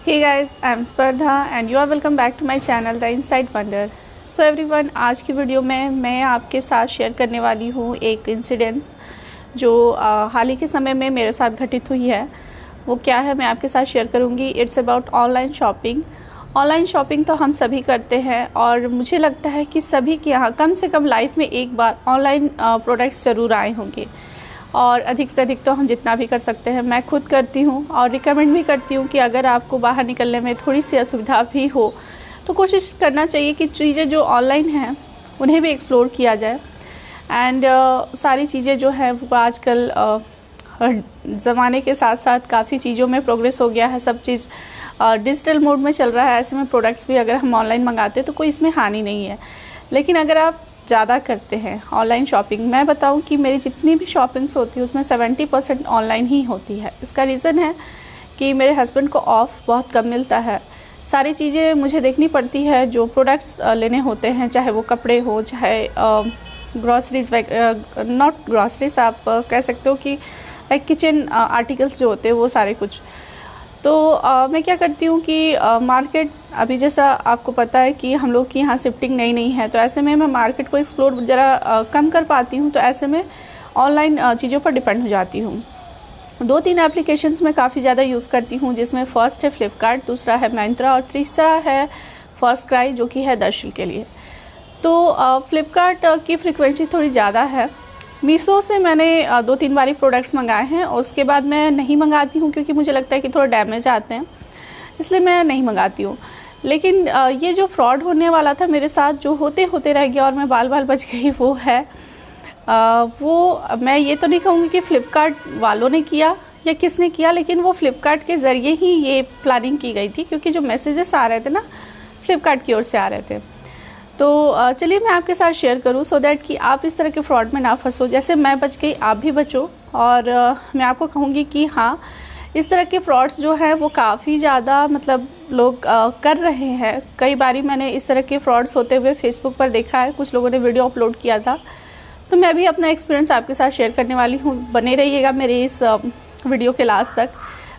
Hey guys, I'm Spardha and you are welcome back to my channel The Inside Wonder. So everyone, आज की video में मैं आपके साथ शेयर करने वाली हूँ एक इंसिडेंट्स जो हाल ही के समय में मेरे साथ घटित हुई है। वो क्या है मैं आपके साथ शेयर करूँगी। It's about online shopping. Online shopping तो हम सभी करते हैं और मुझे लगता है कि सभी के यहाँ कम से कम लाइफ में एक बार ऑनलाइन प्रोडक्ट्स ज़रूर आए होंगे और अधिक से अधिक तो हम जितना भी कर सकते हैं मैं खुद करती हूँ और रिकमेंड भी करती हूँ कि अगर आपको बाहर निकलने में थोड़ी सी असुविधा भी हो तो कोशिश करना चाहिए कि चीज़ें जो ऑनलाइन हैं उन्हें भी एक्सप्लोर किया जाए। एंड सारी चीज़ें जो है वो आजकल ज़माने के साथ साथ काफ़ी चीज़ों में प्रोग्रेस हो गया है। सब चीज़ डिजिटल मोड में चल रहा है। ऐसे में प्रोडक्ट्स भी अगर हम ऑनलाइन मंगाते तो कोई इसमें हानि नहीं है। लेकिन अगर आप ज़्यादा करते हैं ऑनलाइन शॉपिंग, मैं बताऊं कि मेरी जितनी भी शॉपिंग्स होती है उसमें 70% ऑनलाइन ही होती है। इसका रीज़न है कि मेरे हस्बैंड को ऑफ बहुत कम मिलता है। सारी चीज़ें मुझे देखनी पड़ती है जो प्रोडक्ट्स लेने होते हैं, चाहे वो कपड़े हो चाहे ग्रॉसरीज, नॉट ग्रॉसरीज आप कह सकते हो कि लाइक किचन आर्टिकल्स जो होते हैं वो सारे कुछ। तो मैं क्या करती हूँ कि मार्केट अभी जैसा आपको पता है कि हम लोग की यहाँ शिफ्टिंग नई है, तो ऐसे में मैं मार्केट को एक्सप्लोर ज़रा कम कर पाती हूँ। तो ऐसे में ऑनलाइन चीज़ों पर डिपेंड हो जाती हूँ। 2-3 एप्लीकेशंस मैं काफ़ी ज़्यादा यूज़ करती हूँ, जिसमें फर्स्ट है फ्लिपकार्ट, दूसरा है मिंत्रा और तीसरा है फर्स्ट क्राई जो कि है दर्शन के लिए। तो फ्लिपकार्ट की फ्रिक्वेंसी थोड़ी ज़्यादा है। मीशो से मैंने 2-3 बारी प्रोडक्ट्स मंगाए हैं और उसके बाद मैं नहीं मंगाती हूँ क्योंकि मुझे लगता है कि थोड़ा डैमेज आते हैं, इसलिए मैं नहीं मंगाती हूँ। लेकिन ये जो फ्रॉड होने वाला था मेरे साथ, जो होते होते रह गया और मैं बाल बच गई, वो है वो मैं ये तो नहीं कहूँगी कि फ़्लिपकार्ट वालों ने किया या किसने किया, लेकिन वो फ़्लिपकार्ट के ज़रिए ही ये प्लानिंग की गई थी क्योंकि जो मैसेजेस आ रहे थे ना फ़्लिपकार्ट की ओर से आ रहे थे। तो चलिए मैं आपके साथ शेयर करूं सो दैट कि आप इस तरह के फ्रॉड में ना फंसो। जैसे मैं बच गई आप भी बचो। और मैं आपको कहूँगी कि हाँ, इस तरह के फ्रॉड्स जो हैं वो काफ़ी ज़्यादा मतलब लोग कर रहे हैं। कई बारी मैंने इस तरह के फ्रॉड्स होते हुए फेसबुक पर देखा है। कुछ लोगों ने वीडियो अपलोड किया था, तो मैं भी अपना एक्सपीरियंस आपके साथ शेयर करने वाली हूँ। बने रहिएगा मेरे इस वीडियो के लास्ट तक।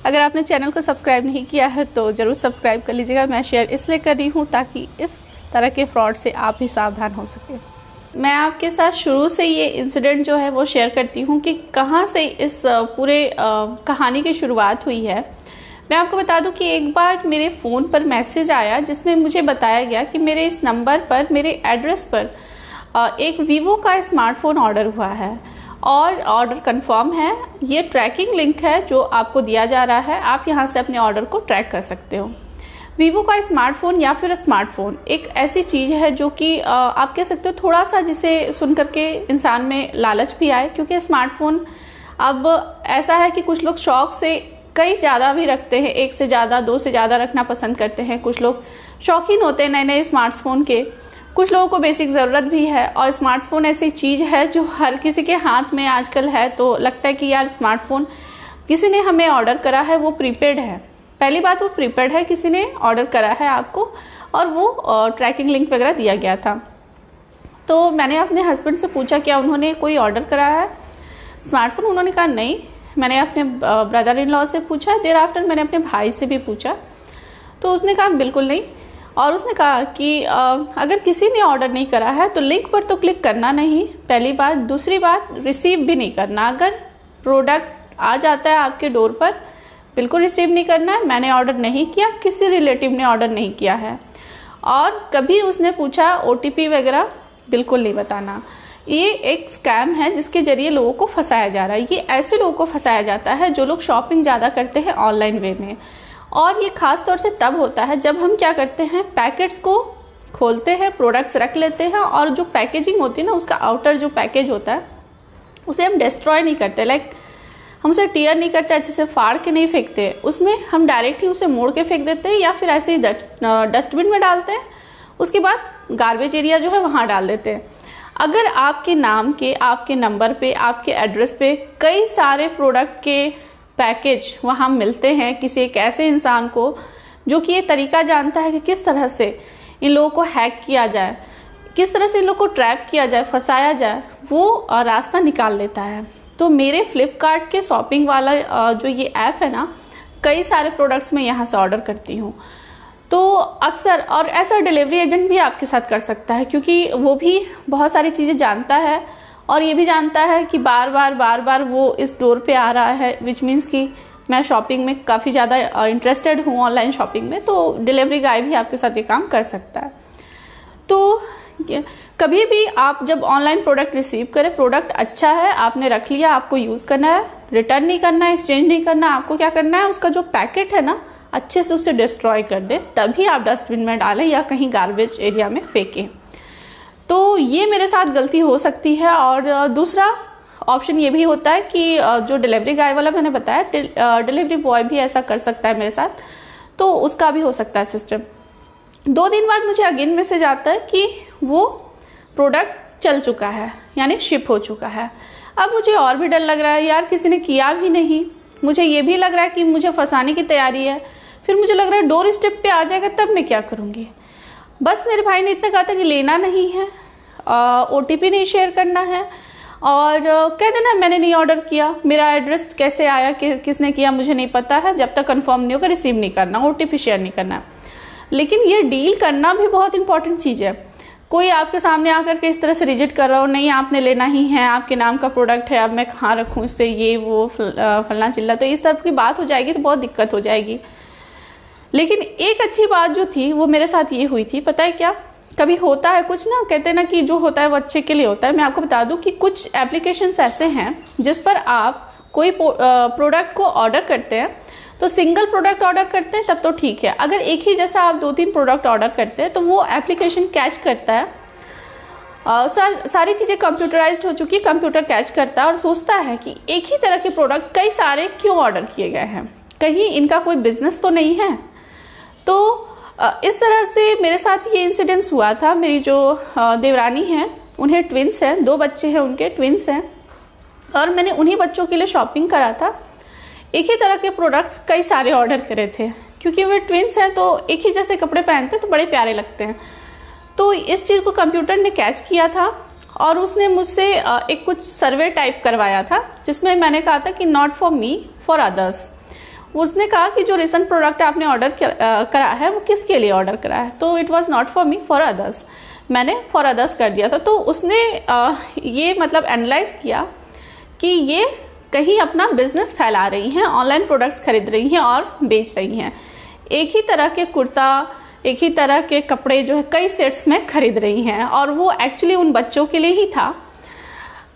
अगर आपने चैनल को सब्सक्राइब नहीं किया है तो ज़रूर सब्सक्राइब कर लीजिएगा। मैं शेयर इसलिए कर रही हूँ ताकि इस तरह के फ्रॉड से आप भी सावधान हो सके। मैं आपके साथ शुरू से ये इंसिडेंट जो है वो शेयर करती हूँ कि कहाँ से इस पूरे कहानी की शुरुआत हुई है। मैं आपको बता दूँ कि एक बार मेरे फ़ोन पर मैसेज आया जिसमें मुझे बताया गया कि मेरे इस नंबर पर, मेरे एड्रेस पर एक वीवो का स्मार्टफोन ऑर्डर हुआ है और ऑर्डर कंफर्म है। ये ट्रैकिंग लिंक है जो आपको दिया जा रहा है, आप यहाँ से अपने ऑर्डर को ट्रैक कर सकते हो। वीवो का स्मार्टफोन या फिर स्मार्टफोन एक ऐसी चीज़ है जो कि आप कह सकते हो थोड़ा सा जिसे सुन करके इंसान में लालच भी आए, क्योंकि स्मार्टफोन अब ऐसा है कि कुछ लोग शौक से कई ज़्यादा भी रखते हैं, 1 से ज़्यादा 2 से ज़्यादा रखना पसंद करते हैं। कुछ लोग शौकीन होते हैं नए स्मार्टफोन के, कुछ लोगों को बेसिक ज़रूरत भी है। और स्मार्टफोन ऐसी चीज़ है जो हर किसी के हाथ में आजकल है। तो लगता है कि यार स्मार्टफोन किसी ने हमें ऑर्डर करा है, वो प्रीपेड है। पहली बात, वो प्रीपेड है, किसी ने ऑर्डर करा है आपको और वो ट्रैकिंग लिंक वगैरह दिया गया था। तो मैंने अपने हस्बैंड से पूछा क्या उन्होंने कोई ऑर्डर करा है स्मार्टफोन। उन्होंने कहा नहीं। मैंने अपने ब्रदर इन लॉ से पूछा, देर आफ्टर मैंने अपने भाई से भी पूछा, तो उसने कहा बिल्कुल नहीं। और उसने कहा कि अगर किसी ने ऑर्डर नहीं करा है तो लिंक पर तो क्लिक करना नहीं, पहली बात। दूसरी बात, रिसीव भी नहीं करना। अगर प्रोडक्ट आ जाता है आपके डोर पर, बिल्कुल रिसीव नहीं करना है। मैंने ऑर्डर नहीं किया, किसी रिलेटिव ने ऑर्डर नहीं किया है। और कभी उसने पूछा OTP वगैरह, बिल्कुल नहीं बताना। ये एक स्कैम है जिसके जरिए लोगों को फंसाया जा रहा है। ये ऐसे लोगों को फंसाया जाता है जो लोग शॉपिंग ज़्यादा करते हैं ऑनलाइन वे में। और ये खास तौर से तब होता है जब हम क्या करते हैं, पैकेट्स को खोलते हैं, प्रोडक्ट्स रख लेते हैं और जो पैकेजिंग होती है ना, उसका आउटर जो पैकेज होता है उसे हम डिस्ट्रॉय नहीं करते। लाइक हम उसे टीयर नहीं करते, अच्छे से फाड़ के नहीं फेंकते, उसमें हम डायरेक्ट ही उसे मोड़ के फेंक देते हैं या फिर ऐसे ही डस्टबिन में डालते हैं। उसके बाद गार्बेज एरिया जो है वहाँ डाल देते हैं। अगर आपके नाम के, आपके नंबर पे, आपके एड्रेस पे कई सारे प्रोडक्ट के पैकेज वहाँ मिलते हैं किसी एक ऐसे इंसान को जो कि ये तरीका जानता है कि किस तरह से इन लोगों को हैक किया जाए, किस तरह से इन लोगों को ट्रैप किया जाए, फंसाया जाए, वो रास्ता निकाल लेता है। तो मेरे फ्लिपकार्ट के शॉपिंग वाला जो ये ऐप है ना, कई सारे प्रोडक्ट्स मैं यहाँ से ऑर्डर करती हूँ। तो अक्सर, और ऐसा डिलीवरी एजेंट भी आपके साथ कर सकता है, क्योंकि वो भी बहुत सारी चीज़ें जानता है और ये भी जानता है कि बार बार वो इस डोर पे आ रहा है, विच मीन्स कि मैं शॉपिंग में काफ़ी ज़्यादा इंटरेस्टेड हूँ, ऑनलाइन शॉपिंग में। तो डिलीवरी गाय भी आपके साथ ये काम कर सकता है। तो कभी भी आप जब ऑनलाइन प्रोडक्ट रिसीव करें, प्रोडक्ट अच्छा है, आपने रख लिया, आपको यूज़ करना है, रिटर्न नहीं करना है, एक्सचेंज नहीं करना, आपको क्या करना है, उसका जो पैकेट है ना, अच्छे से उसे डिस्ट्रॉय कर दें, तभी आप डस्टबिन में डालें या कहीं गार्बेज एरिया में फेंकें। तो ये मेरे साथ गलती हो सकती है। और दूसरा ऑप्शन ये भी होता है कि जो डिलीवरी गाय वाला मैंने बताया, डिलीवरी बॉय भी ऐसा कर सकता है मेरे साथ, तो उसका भी हो सकता है सिस्टम। 2 दिन बाद मुझे अगेन मैसेज आता है कि वो प्रोडक्ट चल चुका है, यानी शिप हो चुका है। अब मुझे और भी डर लग रहा है, यार किसी ने किया भी नहीं, मुझे ये भी लग रहा है कि मुझे फंसाने की तैयारी है। फिर मुझे लग रहा है डोर स्टेप पे आ जाएगा, तब मैं क्या करूँगी। बस मेरे भाई ने इतना कहा था कि लेना नहीं है, OTP नहीं शेयर करना है, और कह देना मैंने नहीं ऑर्डर किया, मेरा एड्रेस कैसे आया, किसने किया मुझे नहीं पता है, जब तक कंफर्म नहीं होगा रिसीव नहीं करना, OTP शेयर नहीं करना। लेकिन ये डील करना भी बहुत इंपॉर्टेंट चीज़ है। कोई आपके सामने आकर के इस तरह से रिजेक्ट कर रहा हो, नहीं आपने लेना ही है, आपके नाम का प्रोडक्ट है, अब मैं कहाँ रखूँ इससे, ये वो फलना चिल्ला, तो इस तरफ की बात हो जाएगी तो बहुत दिक्कत हो जाएगी। लेकिन एक अच्छी बात जो थी वो मेरे साथ ये हुई थी, पता है क्या, कभी होता है कुछ ना, कहते हैं ना कि जो होता है वो अच्छे के लिए होता है। मैं आपको बता दूं कि कुछ एप्लीकेशंस ऐसे हैं जिस पर आप कोई प्रोडक्ट को ऑर्डर करते हैं, तो सिंगल प्रोडक्ट ऑर्डर करते हैं तब तो ठीक है। अगर एक ही जैसा आप 2-3 प्रोडक्ट ऑर्डर करते हैं तो वो एप्लीकेशन कैच करता है, सारी चीज़ें कंप्यूटराइज्ड हो चुकी, कंप्यूटर कैच करता है और सोचता है कि एक ही तरह के प्रोडक्ट कई सारे क्यों ऑर्डर किए गए हैं, कहीं इनका कोई बिजनेस तो नहीं है। तो इस तरह से मेरे साथ ये इंसिडेंस हुआ था। मेरी जो देवरानी हैं, उन्हें ट्विंस हैं, 2 बच्चे हैं, उनके ट्विंस हैं, और मैंने उन्हीं बच्चों के लिए शॉपिंग करा था। एक ही तरह के प्रोडक्ट्स कई सारे ऑर्डर करे थे, क्योंकि वे ट्विंस हैं तो एक ही जैसे कपड़े पहनते हैं तो बड़े प्यारे लगते हैं। तो इस चीज़ को कंप्यूटर ने कैच किया था और उसने मुझसे एक कुछ सर्वे टाइप करवाया था, जिसमें मैंने कहा था कि not for me, for others. उसने कहा कि जो रिसेंट प्रोडक्ट आपने ऑर्डर करा है वो किसके लिए ऑर्डर करा है, तो it was not for me, for others. मैंने फॉर अदर्स कर दिया था। तो उसने ये मतलब एनालाइज किया कि ये कहीं अपना बिजनेस फैला रही हैं, ऑनलाइन प्रोडक्ट्स खरीद रही हैं और बेच रही हैं। एक ही तरह के कुर्ता, एक ही तरह के कपड़े जो है कई सेट्स में खरीद रही हैं, और वो एक्चुअली उन बच्चों के लिए ही था।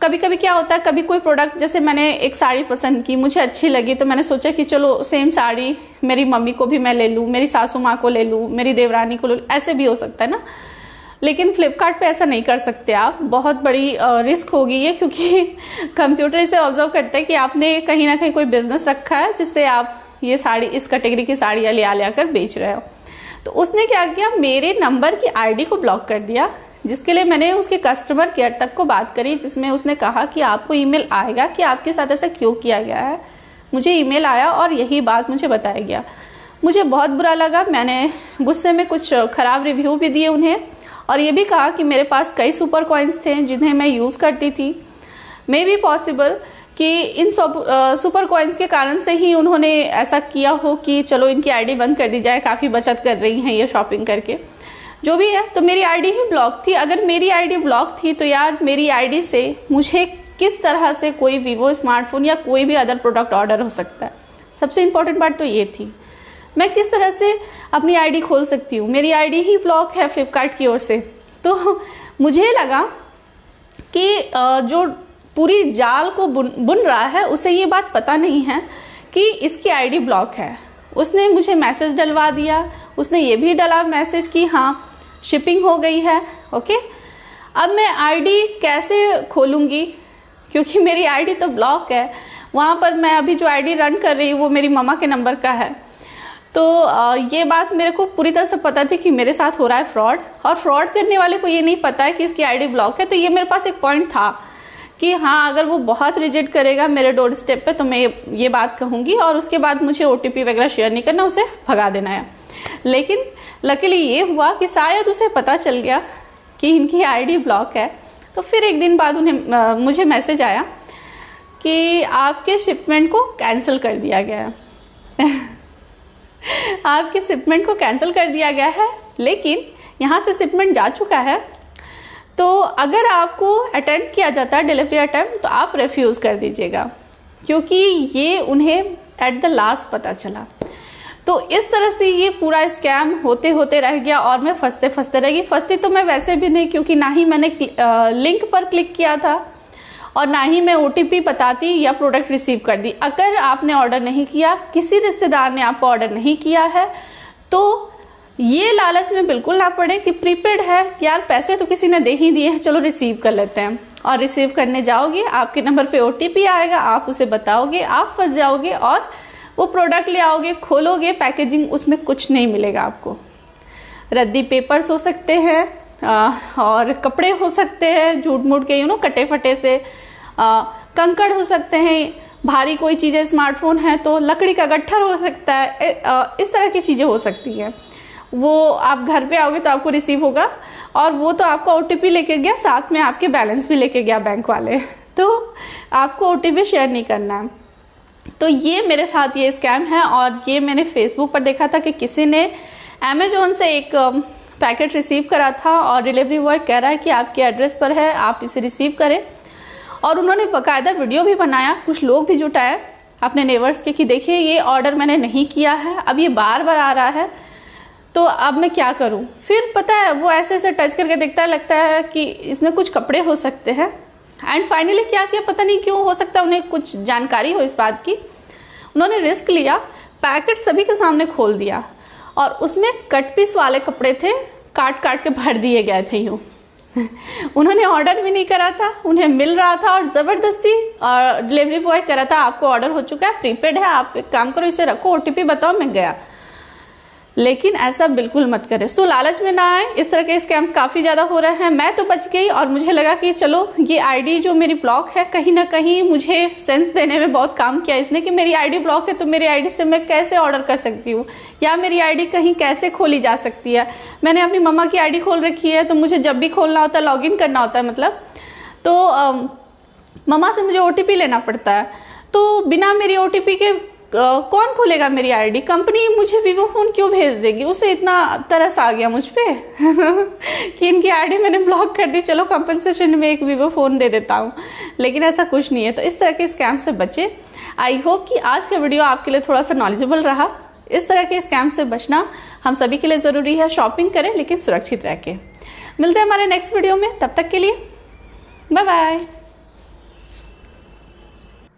कभी कभी क्या होता है, कभी कोई प्रोडक्ट, जैसे मैंने एक साड़ी पसंद की, मुझे अच्छी लगी, तो मैंने सोचा कि चलो सेम साड़ी मेरी मम्मी को भी मैं ले लूँ, मेरी सासू माँ को ले लूँ, मेरी देवरानी को ले लूँ, ऐसे भी हो सकता है ना। लेकिन फ्लिपकार्ट पे ऐसा नहीं कर सकते आप, बहुत बड़ी रिस्क होगी ये, क्योंकि कंप्यूटर इसे ऑब्जर्व करता है कि आपने कहीं ना कहीं कोई बिजनेस रखा है जिससे आप ये साड़ी, इस कैटेगरी की साड़ियाँ ले आकर बेच रहे हो। तो उसने क्या किया, मेरे नंबर की ID को ब्लॉक कर दिया, जिसके लिए मैंने उसके कस्टमर केयर तक को बात करी, जिसमें उसने कहा कि आपको ईमेल आएगा कि आपके साथ ऐसा क्यों किया गया है। मुझे ईमेल आया और यही बात मुझे बताया गया। मुझे बहुत बुरा लगा, मैंने गुस्से में कुछ ख़राब रिव्यू भी दिए उन्हें, और ये भी कहा कि मेरे पास कई सुपर कॉइन्स थे जिन्हें मैं यूज़ करती थी। मे बी पॉसिबल कि इन सुपर कॉइन्स के कारण से ही उन्होंने ऐसा किया हो कि चलो इनकी ID बंद कर दी जाए, काफ़ी बचत कर रही हैं ये शॉपिंग करके, जो भी है। तो मेरी ID ही ब्लॉक थी। अगर मेरी ID ब्लॉक थी तो यार मेरी ID से मुझे किस तरह से कोई वीवो स्मार्टफोन या कोई भी अदर प्रोडक्ट ऑर्डर हो सकता है। सबसे इम्पोर्टेंट बात तो ये थी, मैं किस तरह से अपनी ID खोल सकती हूँ, मेरी ID ही ब्लॉक है फ्लिपकार्ट की ओर से। तो मुझे लगा कि जो पूरी जाल को बुन रहा है उसे ये बात पता नहीं है कि इसकी ID ब्लॉक है। उसने मुझे मैसेज डलवा दिया, उसने ये भी डला मैसेज कि हाँ शिपिंग हो गई है। ओके, अब मैं ID कैसे खोलूँगी, क्योंकि मेरी ID तो ब्लॉक है। वहाँ पर मैं अभी जो ID रन कर रही हूँ वो मेरी मम्मा के नंबर का है। तो ये बात मेरे को पूरी तरह से पता थी कि मेरे साथ हो रहा है फ्रॉड, और फ्रॉड करने वाले को ये नहीं पता है कि इसकी ID ब्लॉक है। तो ये मेरे पास एक पॉइंट था कि हाँ, अगर वो बहुत रिजेक्ट करेगा मेरे डोर स्टेप पे तो मैं ये बात कहूँगी, और उसके बाद मुझे OTP वगैरह शेयर नहीं करना, उसे भगा देना है। लेकिन लकीली ये हुआ कि शायद उसे पता चल गया कि इनकी ID ब्लॉक है। तो फिर एक दिन बाद मुझे मैसेज आया कि आपके शिपमेंट को कैंसिल कर दिया गया है। आपके शिपमेंट को कैंसिल कर दिया गया है, लेकिन यहाँ से शिपमेंट जा चुका है। तो अगर आपको अटेम्प्ट किया जाता है डिलीवरी अटेम्प्ट, तो आप रिफ्यूज़ कर दीजिएगा, क्योंकि ये उन्हें एट द लास्ट पता चला। तो इस तरह से ये पूरा स्कैम होते होते रह गया और मैं फंसते रह गई। फंसती तो मैं वैसे भी नहीं, क्योंकि ना ही मैंने लिंक पर क्लिक किया था और ना ही मैं OTP बताती या प्रोडक्ट रिसीव कर दी। अगर आपने ऑर्डर नहीं किया, किसी रिश्तेदार ने आपको ऑर्डर नहीं किया है, तो ये लालच में बिल्कुल ना पड़े कि प्रीपेड है यार, पैसे तो किसी ने दे ही दिए हैं, चलो रिसीव कर लेते हैं। और रिसीव करने जाओगे, आपके नंबर पे OTP आएगा, आप उसे बताओगे, आप फंस जाओगे और वो प्रोडक्ट ले आओगे, खोलोगे, पैकेजिंग उसमें कुछ नहीं मिलेगा आपको। रद्दी पेपर्स हो सकते हैं और कपड़े हो सकते हैं झूठ मूठ के, कटे फटे से, कंकड़ हो सकते हैं, भारी कोई चीज़ें, स्मार्टफोन है तो लकड़ी का गट्ठर हो सकता है, इस तरह की चीज़ें हो सकती हैं। वो आप घर पे आओगे तो आपको रिसीव होगा, और वो तो आपका OTP लेके गया, साथ में आपके बैलेंस भी लेके गया बैंक वाले, तो आपको OTP शेयर नहीं करना है। तो ये मेरे साथ ये स्कैम है, और ये मैंने फेसबुक पर देखा था कि किसी ने अमेजोन से एक पैकेट रिसीव करा था और डिलीवरी बॉय कह रहा है कि आपके एड्रेस पर है, आप इसे रिसीव करें। और उन्होंने बाकायदा वीडियो भी बनाया, कुछ लोग भी जुटाए अपने नेबर्स के कि देखिए ये ऑर्डर मैंने नहीं किया है, अब ये बार बार आ रहा है, तो अब मैं क्या करूं। फिर पता है वो ऐसे ऐसे टच करके देखता है, लगता है कि इसमें कुछ कपड़े हो सकते हैं। एंड फाइनली क्या किया, पता नहीं क्यों, हो सकता है उन्हें कुछ जानकारी हो इस बात की, उन्होंने रिस्क लिया, पैकेट सभी के सामने खोल दिया और उसमें कट पीस वाले कपड़े थे, काट काट के भर दिए गए थे यूँ। उन्होंने ऑर्डर भी नहीं करा था, उन्हें मिल रहा था और ज़बरदस्ती डिलीवरी बॉय करा था, आपको ऑर्डर हो चुका है, प्रीपेड है, आप एक काम करो इसे रखो, OTP बताओ, मैं गया। लेकिन ऐसा बिल्कुल मत करें। सो लालच में ना आए, इस तरह के स्कैम्स काफ़ी ज़्यादा हो रहे हैं। मैं तो बच गई और मुझे लगा कि चलो ये आईडी जो मेरी ब्लॉक है, कहीं ना कहीं मुझे सेंस देने में बहुत काम किया इसने कि मेरी आईडी ब्लॉक है, तो मेरी आईडी से मैं कैसे ऑर्डर कर सकती हूँ, या मेरी आईडी कहीं कैसे खोली जा सकती है। मैंने अपनी मम्मा की आईडी खोल रखी है, तो मुझे जब भी खोलना होता है, लॉगिन करना होता है मतलब, तो मम्मा से मुझे OTP लेना पड़ता है। तो बिना मेरी OTP के कौन खोलेगा मेरी आईडी? कंपनी मुझे वीवो फ़ोन क्यों भेज देगी? उसे इतना तरस आ गया मुझ पे कि इनकी आईडी मैंने ब्लॉक कर दी, चलो कंपनसेशन में एक वीवो फ़ोन दे देता हूँ। लेकिन ऐसा कुछ नहीं है। तो इस तरह के स्कैम से बचें। आई होप कि आज का वीडियो आपके लिए थोड़ा सा नॉलेजेबल रहा। इस तरह के स्कैम से बचना हम सभी के लिए ज़रूरी है। शॉपिंग करें लेकिन सुरक्षित रह के। मिलते हैं हमारे नेक्स्ट वीडियो में, तब तक के लिए बाय बाय।